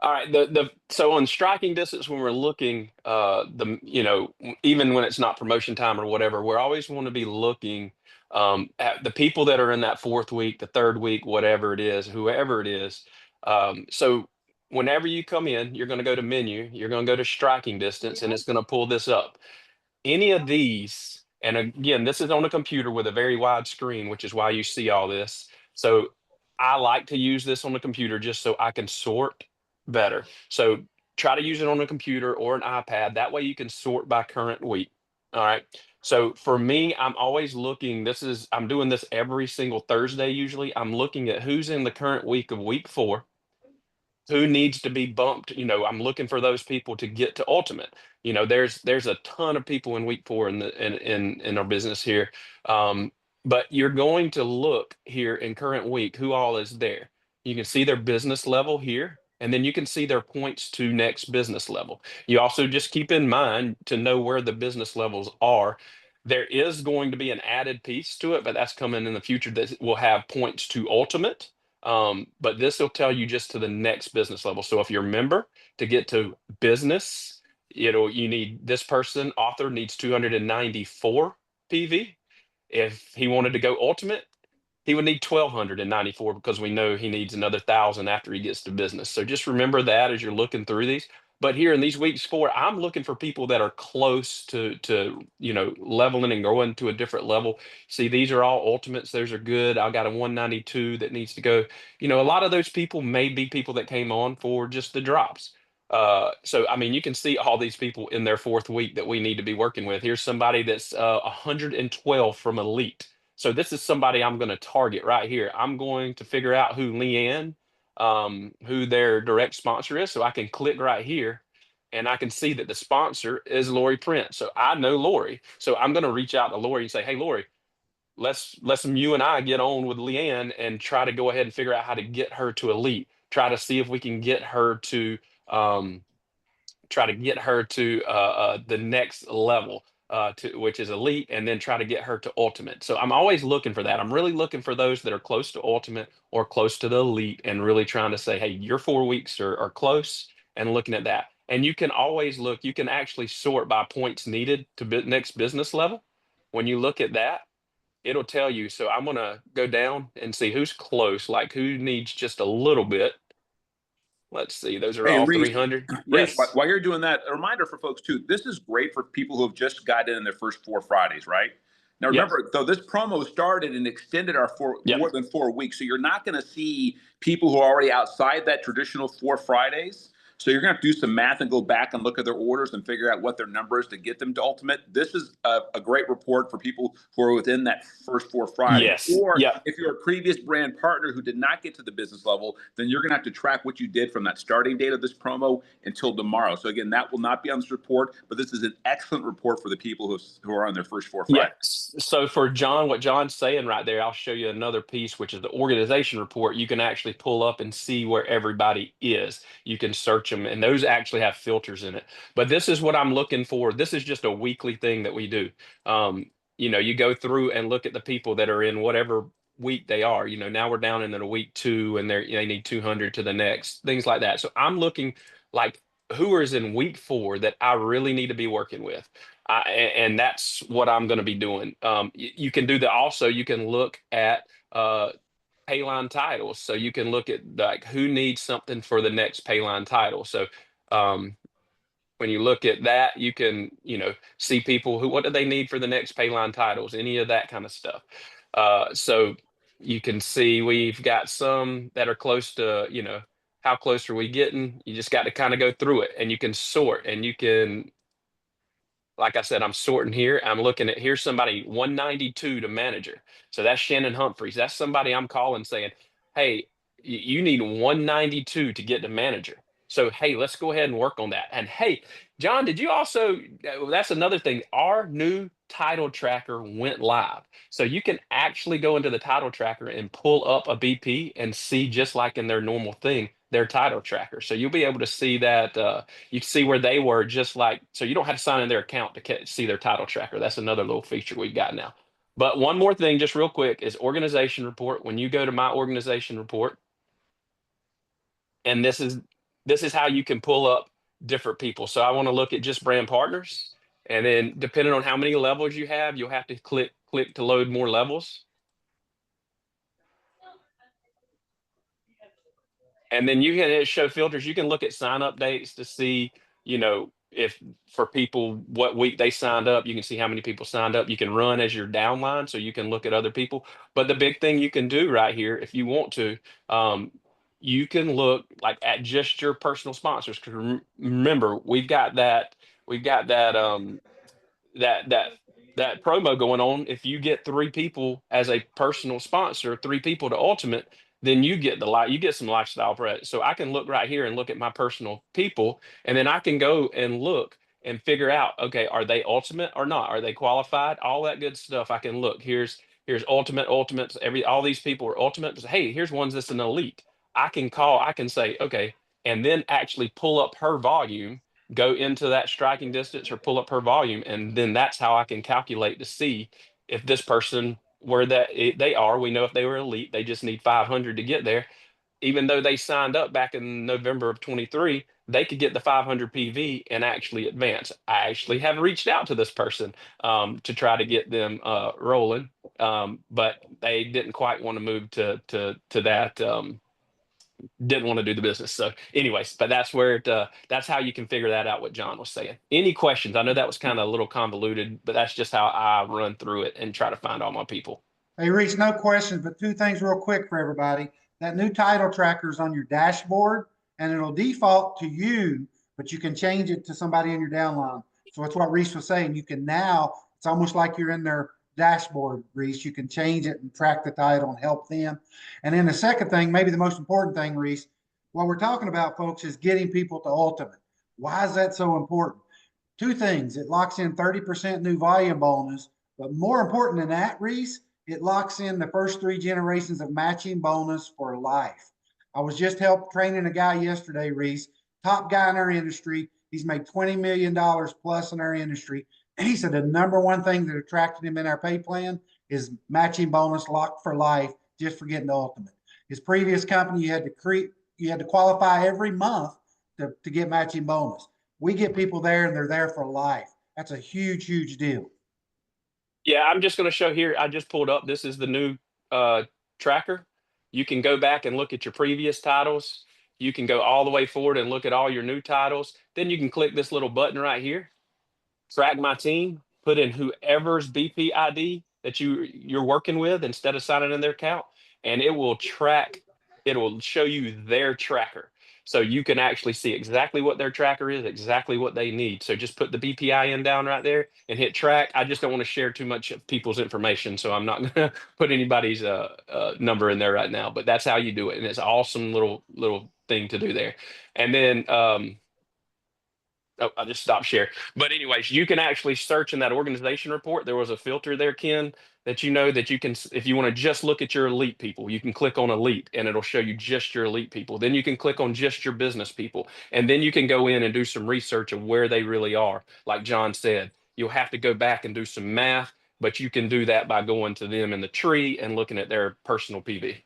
All right, so on striking distance when we're looking even when it's not promotion time or whatever, we're always want to be looking at the people that are in that fourth week, the third week, whatever it is, whoever it is. So whenever you come in, you're going to go to menu, you're going to go to striking distance, and it's going to pull this up. Any of these, and again, this is on a computer with a very wide screen, which is why you see all this. So I like to use this on the computer just so I can sort better. So try to use it on a computer or an iPad. That way you can sort by current week. All right. So for me, I'm always looking, I'm doing this every single Thursday usually. I'm looking at who's in the current week of week 4, who needs to be bumped. I'm looking for those people to get to ultimate. There's a ton of people in week 4 in our business here. um, but you're going to look here in current week who all is there. You can see their business level here, and then you can see their points to next business level. You also just keep in mind to know where the business levels are. There is going to be an added piece to it, but that's coming in the future that will have points to ultimate. But this will tell you just to the next business level. So if you're a member, to get to business, you need this person, author needs 294 PV. If he wanted to go ultimate, he would need 1294 because we know he needs another 1,000 after he gets to business. So just remember that as you're looking through these. But here in these weeks 4, I'm looking for people that are close to leveling and growing to a different level. See, these are all ultimates. Those are good. I got a 192 that needs to go. A lot of those people may be people that came on for just the drops. So I mean, you can see all these people in their fourth week that we need to be working with. Here's somebody that's 112 from elite. So this is somebody I'm going to target right here. I'm going to figure out who Leanne, who their direct sponsor is. So I can click right here and I can see that the sponsor is Lori Prince. So I know Lori. So I'm going to reach out to Lori and say, hey, Lori, let's you and I get on with Leanne and try to go ahead and figure out how to get her to elite. Try to see if we can get her to um, the next level, to which is elite, and then try to get her to ultimate. So I'm always looking for that. I'm really looking for those that are close to ultimate or close to the elite, and really trying to say, hey, your 4 weeks are close, and looking at that. And you can always look. You can actually sort by points needed to next business level. When you look at that, it'll tell you. So I'm gonna go down and see who's close, like who needs just a little bit. Let's see. Those are Hey, all Reese, 300. Reese, Yes. while you're doing that, a reminder for folks too, this is great for people who have just got in their first 4 Fridays, right? Now, Yep. remember, though, this promo started and extended our Yep. more than 4 weeks. So you're not going to see people who are already outside that traditional 4 Fridays. So you're going to have to do some math and go back and look at their orders and figure out what their number is to get them to ultimate. This is a great report for people who are within that first 4 Fridays. Yes. Or Yep. if you're a previous brand partner who did not get to the business level, then you're going to have to track what you did from that starting date of this promo until tomorrow. So again, that will not be on this report, but this is an excellent report for the people who are on their first 4 Fridays. Yes. So for John, what John's saying right there, I'll show you another piece, which is the organization report. You can actually pull up and see where everybody is. You can search them, and those actually have filters in it. But this is what I'm looking for. This is just a weekly thing that we do. You go through and look at the people that are in whatever week they are. Now we're down into the week 2, and they need 200 to the next, things like that. So I'm looking like who is in week 4 that I really need to be working with. And that's what I'm going to be doing. You can do that also. You can look at Payline titles. So you can look at like who needs something for the next Payline title. So um, when you look at that, you can see people what do they need for the next Payline titles, any of that kind of stuff. So you can see we've got some that are close to how close are we getting. You just got to kind of go through it, and you can sort, and you can, like I said, I'm sorting here. I'm looking at here's somebody 192 to manager. So that's Shannon Humphreys. That's somebody I'm calling saying, hey, you need 192 to get to manager. So, hey, let's go ahead and work on that. And hey, John, did you also, that's another thing. Our new title tracker went live. So you can actually go into the title tracker and pull up a BP and see, just like in their normal thing, their title tracker. So you'll be able to see that. You can see where they were, just like, so you don't have to sign in their account to see their title tracker. That's another little feature we've got now. But one more thing, just real quick, is organization report. When you go to my organization report, and this is how you can pull up different people. So I want to look at just brand partners. And then depending on how many levels you have, you'll have to click to load more levels. And then you can hit show filters. You can look at sign up dates to see, if for people what week they signed up. You can see how many people signed up. You can run as your downline, so you can look at other people. But the big thing you can do right here, if you want to, um, you can look like at just your personal sponsors. Because remember, we've got that that that that promo going on. If you get three people as a personal sponsor, three people to Ultimate, then you get some lifestyle credit. So I can look right here and look at my personal people, and then I can go and look and figure out, okay, are they Ultimate or not? Are they qualified? All that good stuff. I can look. Here's Ultimates. All these people are Ultimate. Hey, here's ones that's an elite. I can say, okay, and then actually pull up her volume, go into that striking distance or pull up her volume, and then that's how I can calculate to see if this person where they are. We know if they were elite, they just need 500 to get there. Even though they signed up back in November of 23, they could get the 500 PV and actually advance. I actually have reached out to this person to try to get them rolling, but they didn't quite want to move to that. Didn't want to do the business. So, anyways, but that's how you can figure that out. What John was saying. Any questions? I know that was kind of a little convoluted, but that's just how I run through it and try to find all my people. Hey, Reese, no questions, but two things real quick for everybody. That new title tracker is on your dashboard and it'll default to you, but you can change it to somebody in your downline. So it's what Reese was saying. You can now, it's almost like you're in their dashboard, Reese. You can change it and track the title and help them. And then the second thing, maybe the most important thing, Reese, what we're talking about, folks, is getting people to Ultimate. Why is that so important? Two things. It locks in 30% new volume bonus, but more important than that, Reese, it locks in the first three generations of matching bonus for life. I was just help training a guy yesterday, Reese, top guy in our industry. He's made $20 million plus in our industry. And he said the number one thing that attracted him in our pay plan is matching bonus locked for life just for getting the Ultimate. His previous company, you had to qualify every month to get matching bonus. We get people there and they're there for life. That's a huge, huge deal. Yeah, I'm just going to show here. I just pulled up. This is the new uh, tracker. You can go back and look at your previous titles. You can go all the way forward and look at all your new titles. Then you can click this little button right here, track my team, put in whoever's BP ID that you're working with instead of signing in their account, and it will show you their tracker. So you can actually see exactly what their tracker is, exactly what they need. So just put the BPI in down right there and hit track. I just don't want to share too much of people's information, so I'm not going to put anybody's number in there right now. But that's how you do it, and it's an awesome little thing to do there. And then oh, I just stopped share. But anyways, you can actually search in that organization report. There was a filter there, Ken, that that you can, if you want to just look at your elite people, you can click on elite and it'll show you just your elite people. Then you can click on just your business people. And then you can go in and do some research of where they really are. Like John said, you'll have to go back and do some math, but you can do that by going to them in the tree and looking at their personal PV.